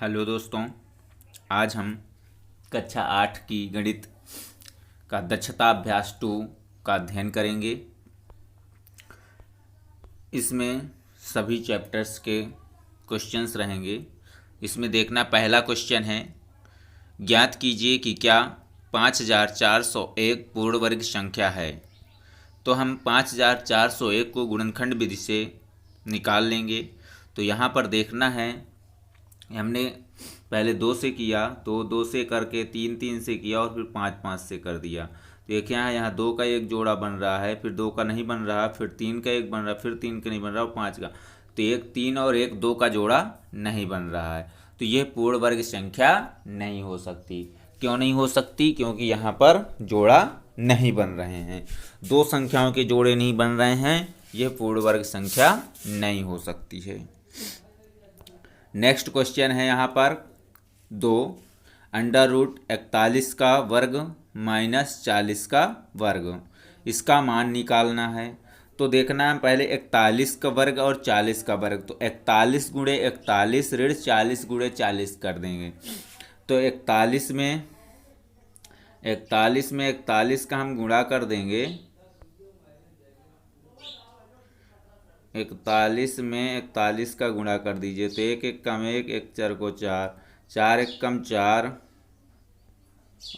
Hello दोस्तों, आज हम कक्षा 8 की गणित का दक्षता अभ्यास 2 का अध्ययन करेंगे। इसमें सभी चैप्टर्स के क्वेश्चंस रहेंगे। इसमें देखना, पहला क्वेश्चन है, ज्ञात कीजिए कि क्या 5401 पूर्ण वर्ग संख्या है। तो हम 5401 को गुणनखंड विधि से निकाल लेंगे। तो यहाँ पर देखना है, हमने पहले 2 से किया तो 2 से करके 3 से किया और फिर 5 से कर दिया। तो ये क्या है, यहाँ 2 का एक जोड़ा बन रहा है, फिर 2 का नहीं बन रहा, फिर 3 का एक बन रहा, फिर 3 का नहीं बन रहा और 5 का। तो एक 3 और एक 2 का जोड़ा नहीं बन रहा है। तो ये पूर्ण वर्ग संख्या नहीं हो सकती। क्यों नहीं हो सकती? क्योंकि यहाँ पर जोड़ा नहीं बन रहे हैं, 2 संख्याओं के जोड़े नहीं बन रहे हैं, यह पूर्ण वर्ग संख्या नहीं हो सकती है। नेक्स्ट क्वेश्चन है यहाँ पर 2, √41 का वर्ग माइनस 40 का वर्ग, इसका मान निकालना है। तो देखना है पहले 41 का वर्ग और 40 का वर्ग। तो 41 गुणे 41 ऋण 40 गुणे 40 कर देंगे। तो 41 में 41 का हम गुणा कर देंगे। 41 में 41 का गुणा कर दीजिए। तो 1 1 कम 1, 1 4 को 4, 4 1 कम 4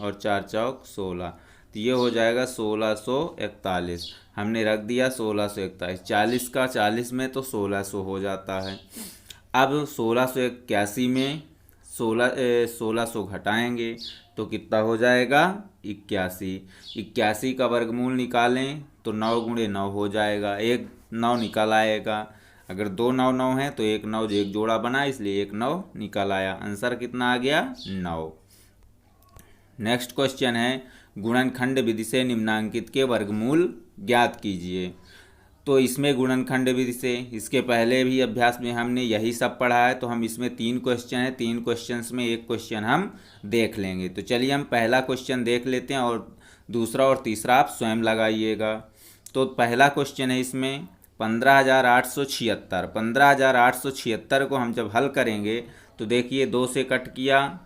और 4 चौक 16। तो ये हो जाएगा 1641। हमने रख दिया 1641। 40 का 40 में तो 1600 हो जाता है। अब 1681 में 1600 घटाएंगे तो कितना हो जाएगा? 81। 81 का वर्गमूल निकालें तो 9 गुणे 9 हो जाएगा, एक 9 निकल आएगा। अगर 2 9 9 है तो एक 9 एक जोड़ा बना, इसलिए एक 9 निकल आया। आंसर कितना आ गया? 9। नेक्स्ट क्वेश्चन है, गुणनखंड विधि से निम्नांकित के वर्गमूल ज्ञात कीजिए। तो इसमें गुणनखंड विधि से, इसके पहले भी अभ्यास में हमने यही सब पढ़ा है। तो हम इसमें 3 क्वेश्चन है, 3 क्वेश्चंस में एक क्वेश्चन हम देख लेंगे। तो चलिए हम पहला क्वेश्चन देख लेते हैं और दूसरा और तीसरा आप स्वयं लगाइएगा। तो पहला क्वेश्चन है इसमें 15,876। 15,876 को हम जब हल करेंगे तो देखिए 2 से कट किया,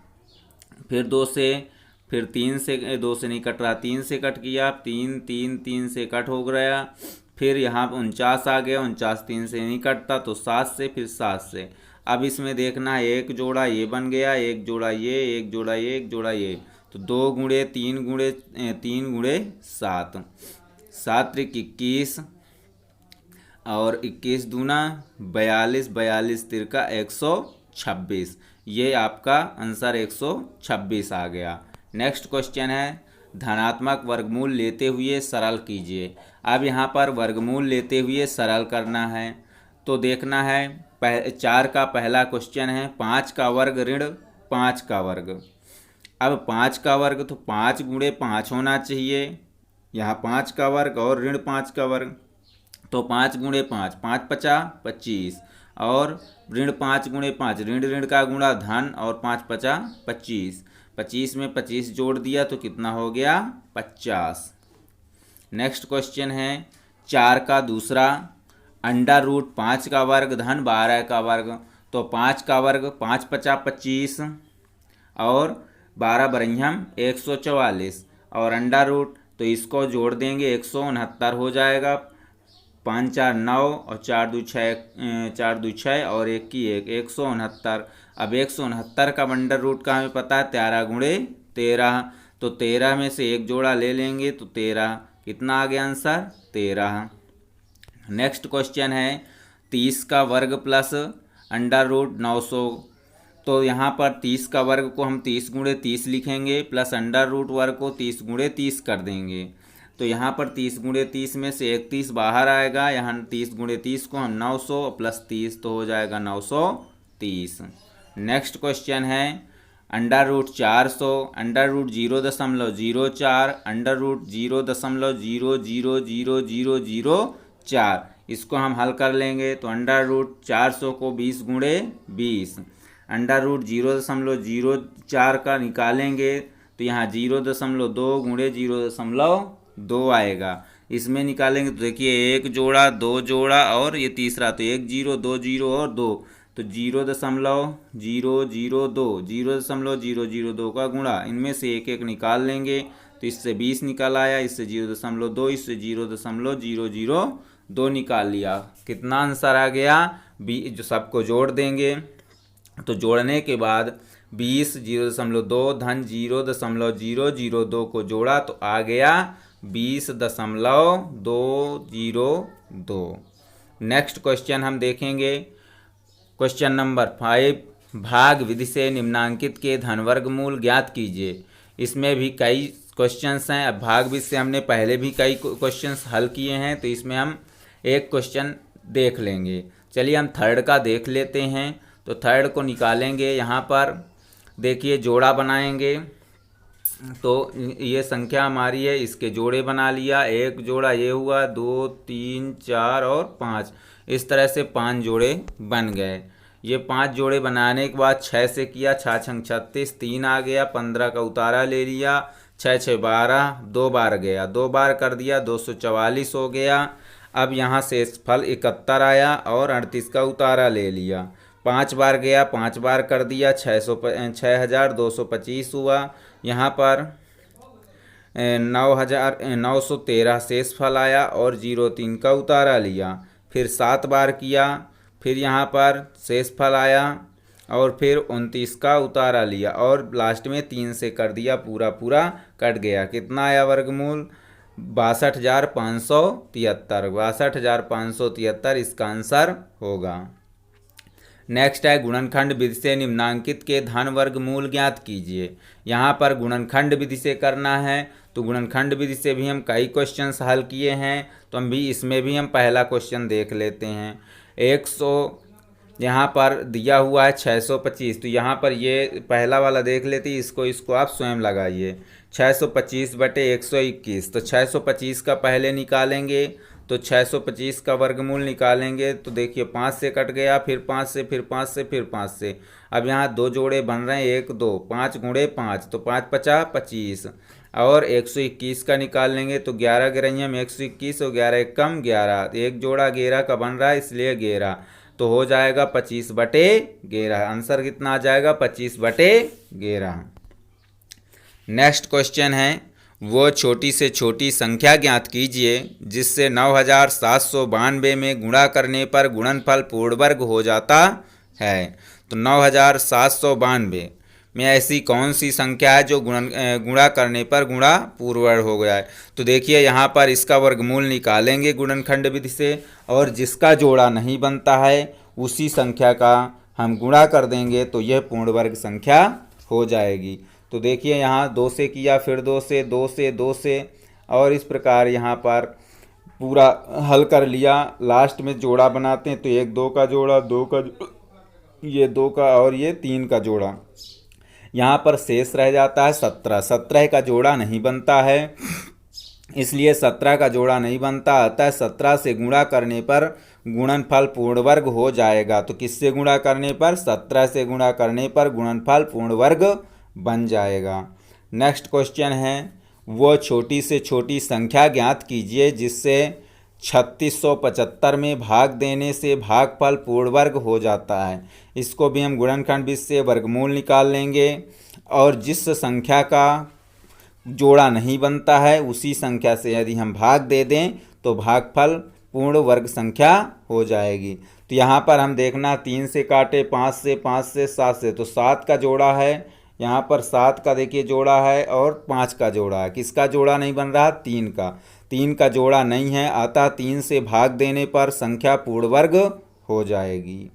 फिर 2 से, फिर 3 से, 2 से नहीं कट रहा, 3 से कट किया, 3 से कट हो गया, फिर यहाँ 49 आ गया, 49 3 से नहीं कटता तो 7 से, फिर 7 से। अब इसमें देखना है, एक जोड़ा ये बन गया, एक जोड़ा ये, एक जोड़ा ये, एक जोड़ा ये। तो 2 गुणे 3 गुणे 7, 7 त्रिक 21 और 21 दूना 42, 42 तिरका 126। ये आपका आंसर 126 आ गया। नेक्स्ट क्वेश्चन है, धनात्मक वर्गमूल लेते हुए सरल कीजिए। अब यहाँ पर वर्गमूल लेते हुए सरल करना है। तो देखना है, 4 का पहला क्वेश्चन है, 5 का वर्ग ऋण 5 का वर्ग। अब 5 का वर्ग तो 5 गुणे 5 होना चाहिए, यहाँ 5 का वर्ग और ऋण 5 का वर्ग। तो 5 गुणे 5, 5 50 25 और ऋण 5 गुणे 5, ऋण का गुणा धन और 5 50 25। 25 में 25 जोड़ दिया तो कितना हो गया? 50। नेक्स्ट क्वेश्चन है 4 का दूसरा, √5 का वर्ग धन 12 का वर्ग। तो 5 का वर्ग 5 50 25 और 12 बरहियम 144 और अंडा रूट, तो इसको जोड़ देंगे 169 हो जाएगा। 5 4 9 और 4 2 6 और 1 की 1, 169। अब 169 का अंडर रूट का हमें पता है 13 गुणे 13। तो 13 में से एक जोड़ा ले लेंगे तो 13, कितना आ गया आंसर? 13। नेक्स्ट क्वेश्चन है 30 का वर्ग प्लस √900। तो यहाँ पर 30 का वर्ग को हम 30 गुणे 30 लिखेंगे, प्लस अंडर रूट वर्ग को 30 गुणे 30 कर देंगे। तो यहाँ पर 30 गुणे 30 में से 31 बाहर आएगा, यहाँ 30 गुणे 30 को हम 900 प्लस 30 तो हो जाएगा 930। नेक्स्ट क्वेश्चन है √400, √0.04, √0.0000004। इसको हम हल कर लेंगे। तो √400 को 20 गुणे 20, √0.04 का निकालेंगे तो यहाँ 0.2 गुणे 0.2 आएगा। इसमें निकालेंगे तो देखिए 1 जोड़ा 2 जोड़ा और ये तीसरा, तो 1 0 2 0 और 2, तो तो 0.002 0.002 का गुणा, इनमें से एक एक निकाल लेंगे तो इससे 20 निकल आया, इससे 0.2, इससे 0.002 निकाल लिया। कितना आंसर आ गया? जो सबको जोड़ देंगे तो जोड़ने के बाद 20 0.2 धन 0.002 को जोड़ा तो आ गया 20.202। नेक्स्ट क्वेश्चन हम देखेंगे, क्वेश्चन नंबर 5, भाग विधि से निम्नांकित के धन वर्गमूल ज्ञात कीजिए। इसमें भी कई क्वेश्चंस हैं। अब भाग विधि से हमने पहले भी कई क्वेश्चंस हल किए हैं, तो इसमें हम एक क्वेश्चन देख लेंगे। चलिए हम थर्ड का देख लेते हैं। तो थर्ड को निकालेंगे, यहाँ पर देखिए जोड़ा बनाएंगे। तो ये संख्या हमारी है, इसके जोड़े बना लिया। एक जोड़ा ये हुआ, 2 3 4 और 5, इस तरह से 5 जोड़े बन गए। ये 5 जोड़े बनाने के बाद 6 से किया, 6 छंग 36, 3 आ गया, 15 का उतारा ले लिया, 6 6 12, 2 बार गया, 2 बार कर दिया, 244 हो गया। अब यहाँ से फल 71 आया और 38 का उतारा ले लिया, 5 बार गया, 5 बार कर दिया, 6225 हुआ। यहाँ पर 913 शेष फल आया और 03 का उतारा लिया। फिर 7 बार किया, फिर यहाँ पर शेष फल आया और फिर 29 का उतारा लिया और लास्ट में 3 से कर दिया, पूरा पूरा कट गया। कितना आया वर्गमूल? 62,573। 62,573 इसका आंसर होगा। नेक्स्ट है गुणनखंड विधि से निम्नांकित के धन वर्गमूल ज्ञात कीजिए। यहाँ पर गुणनखंड विधि से करना है, तो गुणनखंड विधि से भी हम कई क्वेश्चंस हल किए हैं, तो इसमें भी हम पहला क्वेश्चन देख लेते हैं। 100 यहाँ पर दिया हुआ है 625, तो यहाँ पर ये पहला वाला देख लेते हैं, इसको आप स्वयं लगाइए। 625/121, तो 625 का पहले निकालेंगे, तो 625 का वर्गमूल निकालेंगे तो देखिए 5 से कट गया, फिर 5 से, फिर 5 से, फिर 5 से। अब यहाँ 2 जोड़े बन रहे हैं, 1 2, 5 गुणे 5, तो 5 50 25 और 121 का निकाल लेंगे तो 11 गिरैया में 121 और 11 कम 11, एक जोड़ा 11 का बन रहा है, इसलिए 11, तो हो जाएगा 25/11। आंसर कितना आ जाएगा? 25/11। नेक्स्ट क्वेश्चन है, वो छोटी से छोटी संख्या ज्ञात कीजिए जिससे 9792 में गुणा करने पर गुणनफल पूर्ण वर्ग हो जाता है। तो 9792 में ऐसी कौन सी संख्या है जो गुणा करने पर गुणा पूर्ण वर्ग हो गया है? तो देखिए यहाँ पर इसका वर्गमूल निकालेंगे गुणनखंड विधि से, और जिसका जोड़ा नहीं बनता है उसी संख्या का हम गुणा कर देंगे तो यह पूर्ण वर्ग संख्या हो जाएगी। तो देखिए यहाँ 2 से किया, फिर 2 से, 2 से, 2 से, और इस प्रकार यहाँ पर पूरा हल कर लिया। लास्ट में जोड़ा बनाते हैं तो 1 2 का जोड़ा, 2 का, ये 2 का और ये 3 का जोड़ा। यहाँ पर शेष रह जाता है 17। 17 का जोड़ा नहीं बनता है, इसलिए 17 का जोड़ा नहीं बनता, अतः 17 से गुणा करने पर गुणनफल पूर्ण वर्ग हो जाएगा। तो किससे गुणा करने पर? 17 से गुणा करने पर गुणनफल पूर्ण वर्ग बन जाएगा। नेक्स्ट क्वेश्चन है, वो छोटी से छोटी संख्या ज्ञात कीजिए जिससे 3675 में भाग देने से भागफल पूर्ण वर्ग हो जाता है। इसको भी हम गुणनखंड विधि से वर्गमूल निकाल लेंगे, और जिस संख्या का जोड़ा नहीं बनता है उसी संख्या से यदि हम भाग दे दें तो भागफल पूर्ण वर्ग संख्या हो जाएगी। तो यहाँ पर हम देखना, 3 से काटे, 5 से, 5 से, 7 से, तो 7 का जोड़ा है, यहाँ पर 7 का देखिए जोड़ा है और 5 का जोड़ा है। किसका जोड़ा नहीं बन रहा? 3 का। 3 का जोड़ा नहीं है, अतः 3 से भाग देने पर संख्या पूर्ण वर्ग हो जाएगी।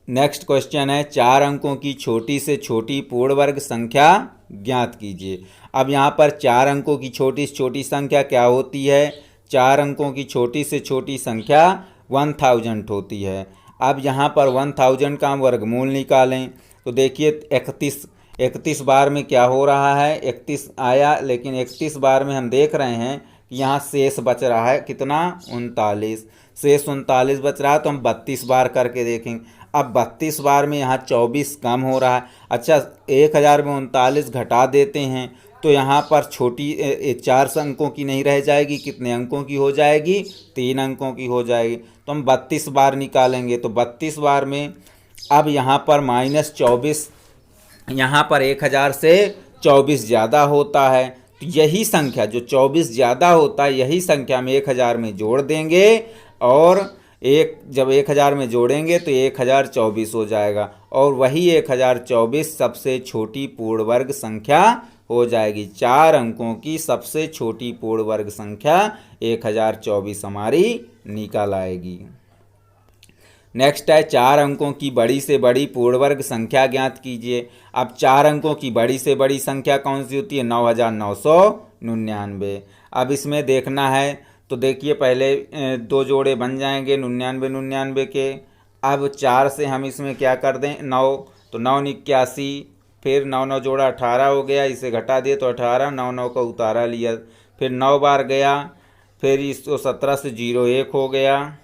नेक्स्ट क्वेश्चन है, 4 अंकों की छोटी से छोटी पूर्ण वर्ग संख्या ज्ञात कीजिए। अब यहाँ पर 4 अंकों की छोटी से छोटी संख्या क्या होती है? 4 अंकों की छोटी से छोटी संख्या 1000 होती है। अब यहाँ पर 1000 का हम वर्गमूल निकालें तो देखिए 31 बार में क्या हो रहा है? 31 आया, लेकिन 31 बार में हम देख रहे हैं कि यहाँ शेष बच रहा है कितना? 39। शेष 39 बच रहा है, तो हम 32 बार करके देखेंगे। अब 32 बार में यहाँ 24 कम हो रहा है। अच्छा, 1000 में 39 घटा देते हैं तो यहाँ पर छोटी 4 अंकों की नहीं रह जाएगी, कितने अंकों की हो जाएगी, 3 अंकों की हो जाएगी। तो हम 32 बार निकालेंगे, तो 32 बार में अब यहाँ पर -24, यहाँ पर 1000 से 24 ज़्यादा होता है, तो यही संख्या जो 24 ज़्यादा होता है यही संख्या में 1000 में जोड़ देंगे, और जब 1000 में जोड़ेंगे तो 1024 हो जाएगा, और वही 1024 सबसे छोटी पूर्ण वर्ग संख्या हो जाएगी। 4 अंकों की सबसे छोटी पूर्ण वर्ग संख्या 1024 हमारी निकल आएगी। नेक्स्ट है 4 अंकों की बड़ी से बड़ी पूर्ण वर्ग संख्या ज्ञात कीजिए। अब 4 अंकों की बड़ी से बड़ी संख्या कौन सी होती है, 9999। अब इसमें देखना है तो देखिए पहले 2 जोड़े बन जाएंगे 99 99 के। अब 4 से हम इसमें क्या कर दें 9, तो 9 81, फिर 9 9 जोड़ा 18 हो गया, इसे घटा दिए तो 18, 9 9 का उतारा लिया, फिर 9 बार गया, फिर इसको 17 से 01 हो गया।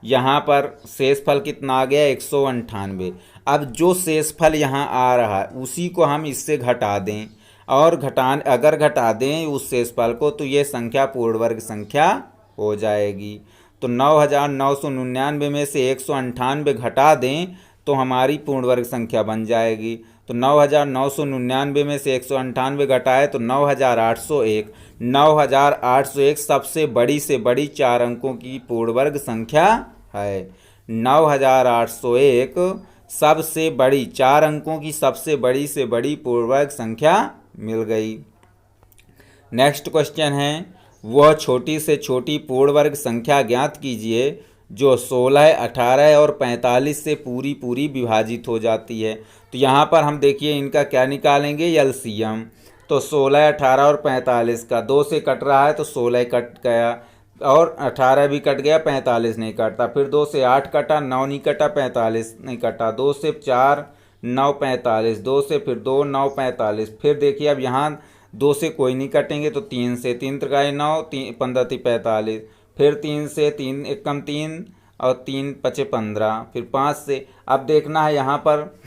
यहाँ पर शेषफल कितना आ गया 198। अब जो शेषफल यहाँ आ रहा है उसी को हम इससे घटा दें, और अगर घटा दें उस शेषफल को तो ये संख्या पूर्ण वर्ग संख्या हो जाएगी। तो 9999 में से 198 घटा दें तो हमारी पूर्ण वर्ग संख्या बन जाएगी। तो 9999 में से 198 घटाए तो 9801। 9801 सबसे बड़ी से बड़ी 4 अंकों की पूर्ण वर्ग संख्या है। 9801 सबसे बड़ी 4 अंकों की सबसे बड़ी से बड़ी पूर्ण वर्ग संख्या मिल गई। नेक्स्ट क्वेश्चन है, वह छोटी से छोटी पूर्ण वर्ग संख्या ज्ञात कीजिए जो 16, 18 और 45 से पूरी विभाजित हो जाती है। तो यहाँ पर हम देखिए इनका क्या निकालेंगे, एलसीएम। तो 16, 18 और 45 का 2 से कट रहा है तो 16 कट गया, और 18 भी कट गया, 45 नहीं कटता। फिर 2 से 8 कटा, 9 नहीं कटा, 45 नहीं कटा। 2 से 4, 9 45, 2 से फिर 2, 9 45। फिर देखिए अब यहाँ 2 से कोई नहीं कटेंगे तो 3 से, 3 त्रिकाई 9, 15 45, फिर 3 से, 3 एकम 3 और 3 पचे 15, फिर 5 से। अब देखना है यहाँ पर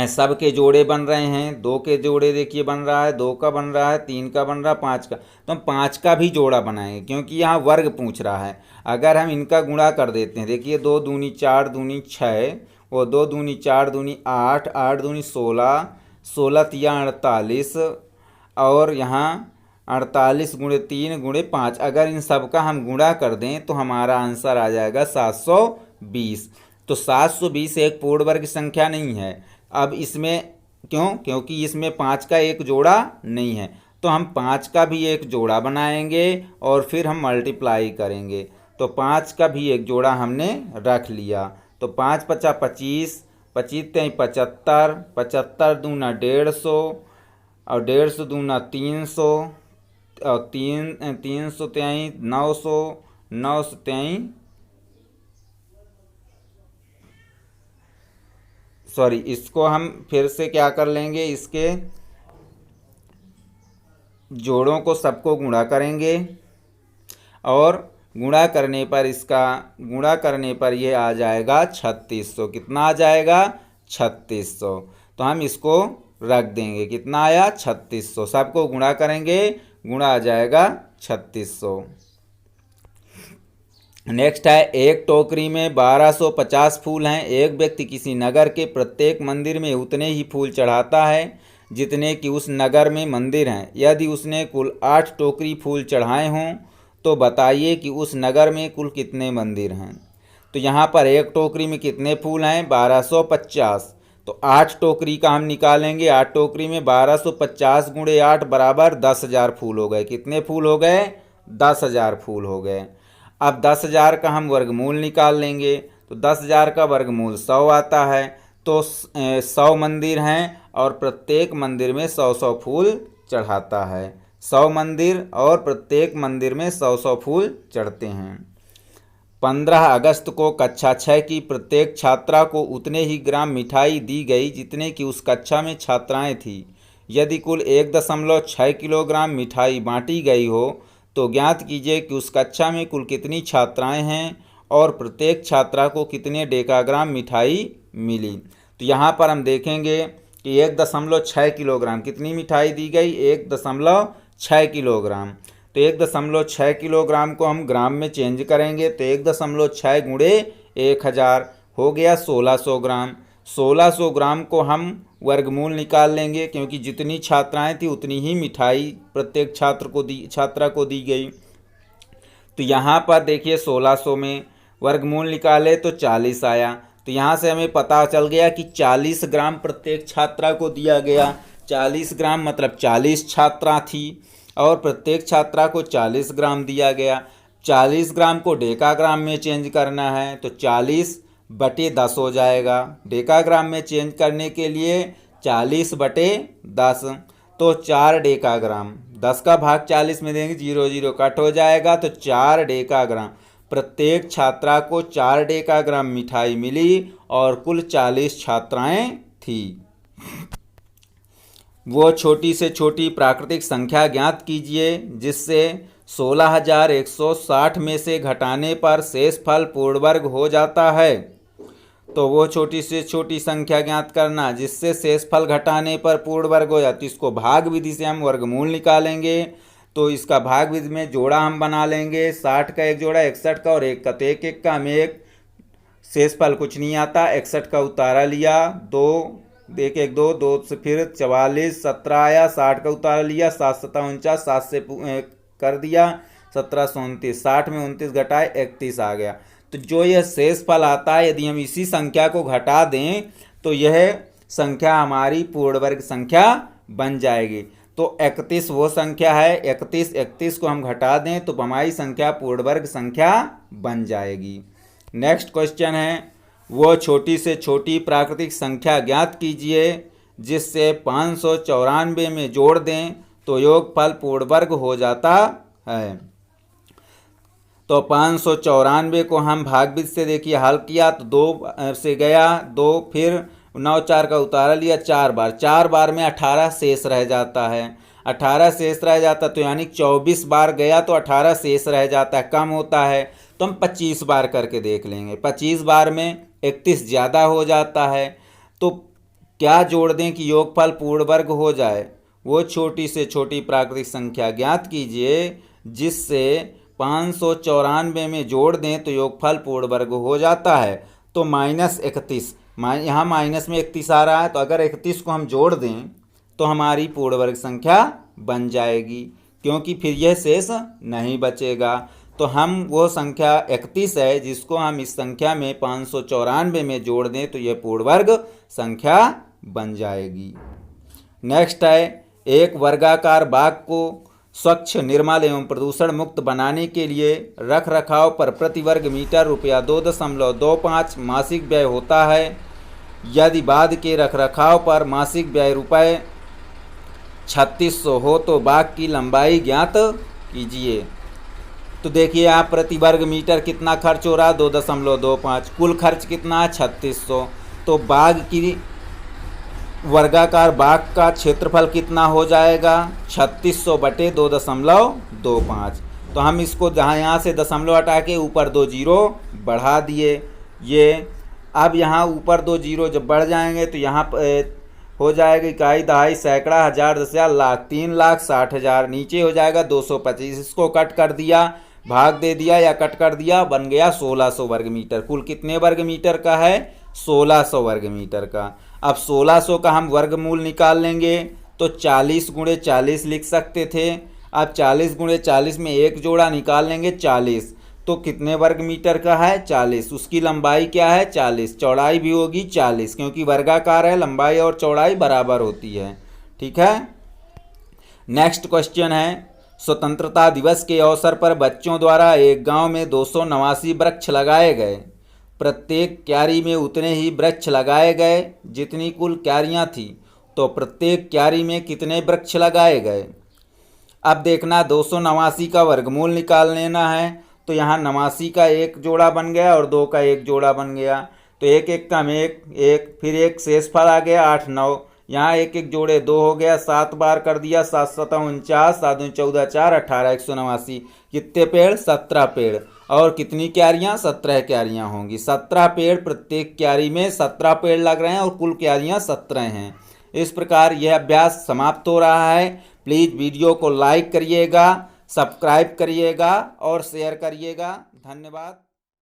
सब के जोड़े बन रहे हैं, 2 के जोड़े देखिए बन रहा है, 2 का बन रहा है, 3 का बन रहा है, 5 का। तो हम 5 का भी जोड़ा बनाएंगे क्योंकि यहाँ वर्ग पूछ रहा है। अगर हम इनका गुणा कर देते हैं, देखिए 2 दूनी 4 दूनी 6, और 2 दूनी 4 दूनी 8, 8 दूनी 16, 16 तिया 48, और यहाँ 48 गुणे 3 गुणे 5। अगर इन सब का हम गुणा कर दें तो हमारा आंसर आ जाएगा 720। तो 720 एक पूर्ण वर्ग संख्या नहीं है। अब इसमें क्योंकि इसमें 5 का एक जोड़ा नहीं है, तो हम 5 का भी एक जोड़ा बनाएंगे और फिर हम मल्टीप्लाई करेंगे। तो 5 का भी एक जोड़ा हमने रख लिया। तो 5 पचा 25, 25 तेई 75, 75 दूना 150, और 150 दूना 300, और 300 तेई 900, 900 तेई सॉरी, इसको हम फिर से क्या कर लेंगे, इसके जोड़ों को सबको गुणा करेंगे, और गुणा करने पर ये आ जाएगा 3600। कितना आ जाएगा 3600। तो हम इसको रख देंगे, कितना आया 3600। सबको गुणा करेंगे, गुणा आ जाएगा 3600। नेक्स्ट है, एक टोकरी में 1250 फूल हैं। एक व्यक्ति किसी नगर के प्रत्येक मंदिर में उतने ही फूल चढ़ाता है जितने कि उस नगर में मंदिर हैं। यदि उसने कुल 8 टोकरी फूल चढ़ाए हों तो बताइए कि उस नगर में कुल कितने मंदिर हैं। तो यहाँ पर एक टोकरी में कितने फूल हैं 1250। तो 8 टोकरी का हम निकालेंगे। 8 टोकरी में 1250 गुणे 8 बराबर 10,000 फूल हो गए। कितने फूल हो गए 10,000 फूल हो गए। अब 10,000 का हम वर्गमूल निकाल लेंगे। तो 10,000 का वर्गमूल 100 आता है। तो 100 मंदिर हैं और प्रत्येक मंदिर में 100-100 फूल चढ़ाता है। 100 मंदिर और प्रत्येक मंदिर में 100-100 फूल चढ़ते हैं। 15 अगस्त को कक्षा 6 की प्रत्येक छात्रा को उतने ही ग्राम मिठाई दी गई जितने की उस कक्षा में छात्राएं थीं। यदि कुल 1.6 किलोग्राम मिठाई बांटी गई हो तो ज्ञात कीजिए कि उस कक्षा में कुल कितनी छात्राएं हैं और प्रत्येक छात्रा को कितने डेकाग्राम मिठाई मिली। तो यहाँ पर हम देखेंगे कि 1.6 किलोग्राम, कितनी मिठाई दी गई? 1.6 किलोग्राम। तो 1.6 किलोग्राम को हम ग्राम में चेंज करेंगे तो 1.6 गुणे 1000 हो गया 1600 ग्राम। 1600 ग्राम को हम वर्गमूल निकाल लेंगे, क्योंकि जितनी छात्राएं थी उतनी ही मिठाई प्रत्येक छात्रा को दी गई। तो यहाँ पर देखिए 1600 में वर्गमूल निकाले तो 40 आया। तो यहाँ से हमें पता चल गया कि 40 ग्राम प्रत्येक छात्रा को दिया गया। 40 ग्राम मतलब 40 छात्रा थी और प्रत्येक छात्रा को 40 ग्राम दिया गया। 40 ग्राम को डेकाग्राम में चेंज करना है तो 40/10 हो जाएगा। डेकाग्राम में चेंज करने के लिए 40/10 तो 4 डेकाग्राम। 10 का भाग 40 में देंगे, 0 0 कट हो जाएगा तो 4 डेकाग्राम। प्रत्येक छात्रा को 4 डेकाग्राम मिठाई मिली और कुल 40 छात्राएं थी। वो छोटी से छोटी प्राकृतिक संख्या ज्ञात कीजिए जिससे 16,160 में से घटाने पर शेष फल पूर्ण वर्ग हो जाता है। तो वो छोटी से छोटी संख्या ज्ञात करना जिससे शेष फल घटाने पर पूर्ण वर्ग हो जाती है, इसको भाग विधि से हम वर्गमूल निकालेंगे। तो इसका भाग विधि में जोड़ा हम बना लेंगे, 60 का एक जोड़ा 61 का और 1 का, तो 1 1 का हम 1, शेष फल कुछ नहीं आता। 61 का उतारा लिया, 2 1 1 2 2 से फिर 44 17 आया, 60 का उतारा लिया, 7 7 49, 7 से कर दिया 17 29, 60 में 29 घटाए 31 आ गया। तो जो यह शेष फल आता है यदि हम इसी संख्या को घटा दें तो यह संख्या हमारी पूर्ण वर्ग संख्या बन जाएगी। तो 31 वो संख्या है, 31 को हम घटा दें तो हमारी संख्या पूर्ण वर्ग संख्या बन जाएगी। नेक्स्ट क्वेश्चन है, वो छोटी से छोटी प्राकृतिक संख्या ज्ञात कीजिए जिससे 594 में जोड़ दें तो योगफल पूर्ण वर्ग हो जाता है। तो 594 को हम भागविधि से देखिए हल किया तो 2 से गया, 2 फिर 9 4 का उतारा लिया 4 बार में 18 शेष रह जाता है। 18 शेष रह जाता तो यानी 24 बार गया तो 18 शेष रह जाता है, कम होता है। तो हम 25 बार करके देख लेंगे। 25 बार में 31 ज़्यादा हो जाता है। तो क्या जोड़ दें कि योगफल पूर्ण वर्ग हो जाए? वो छोटी से छोटी प्राकृतिक संख्या ज्ञात कीजिए जिससे 594 में जोड़ दें तो योगफल पूर्ण वर्ग हो जाता है। तो -31, यहाँ माइनस में 31 आ रहा है, तो अगर 31 को हम जोड़ दें तो हमारी पूर्ण वर्ग संख्या बन जाएगी, क्योंकि फिर यह शेष नहीं बचेगा। तो हम वो संख्या 31 है जिसको हम इस संख्या में 594 में जोड़ दें तो यह पूर्ण वर्ग संख्या बन जाएगी। नेक्स्ट है, एक वर्गाकार बाग को स्वच्छ, निर्मल एवं प्रदूषण मुक्त बनाने के लिए रख रखाव पर प्रति वर्ग मीटर ₹2.25 मासिक व्यय होता है। यदि बाग के रख रखाव पर मासिक व्यय ₹3600 हो तो बाग की लंबाई ज्ञात कीजिए। तो देखिए आप प्रति वर्ग मीटर कितना खर्च हो रहा है, 2.25, कुल खर्च कितना है 3600। तो बाग की वर्गाकार बाग का क्षेत्रफल कितना हो जाएगा 3600/2.25। तो हम इसको यहाँ से दशमलव हटा के ऊपर 2 जीरो बढ़ा दिए। ये अब यहाँ ऊपर 2 जीरो जब बढ़ जाएंगे तो यहाँ हो जाएगा इकाई, दहाई, सैकड़ा, हजार, दशहजार, लाख, 3,60,000। नीचे हो जाएगा 225। इसको कट कर दिया, भाग दे दिया या कट कर दिया, बन गया 1600 वर्ग मीटर। कुल कितने वर्ग मीटर का है 1600 वर्ग मीटर का। अब 1600 का हम वर्गमूल निकाल लेंगे तो 40 × 40 लिख सकते थे। अब 40 × 40 में एक जोड़ा निकाल लेंगे 40, तो कितने वर्ग मीटर का है 40। उसकी लंबाई क्या है 40, चौड़ाई भी होगी 40, क्योंकि वर्गाकार है, लंबाई और चौड़ाई बराबर होती है। ठीक है। नेक्स्ट क्वेश्चन है, स्वतंत्रता दिवस के अवसर पर बच्चों द्वारा एक गांव में 289 वृक्ष लगाए गए। प्रत्येक क्यारी में उतने ही वृक्ष लगाए गए जितनी कुल क्यारियां थी। तो प्रत्येक क्यारी में कितने वृक्ष लगाए गए? अब देखना 289 का वर्गमूल निकाल लेना है। तो यहाँ 89 का एक जोड़ा बन गया और 2 का एक जोड़ा बन गया। तो 1 1 का में 1 फिर एक शेषफल आ गया 8 9। यहाँ 1 1 जोड़े 2 हो गया, 7 बार कर दिया, 7 7 49, 7 2 14 4 18 189। कितने पेड़ 17 पेड़। और कितनी क्यारियाँ 17 क्यारियाँ होंगी। 17 पेड़, प्रत्येक क्यारी में 17 पेड़ लग रहे हैं और कुल क्यारियाँ 17 हैं। इस प्रकार यह अभ्यास समाप्त हो रहा है। प्लीज़ वीडियो को लाइक करिएगा, सब्सक्राइब करिएगा और शेयर करिएगा। धन्यवाद।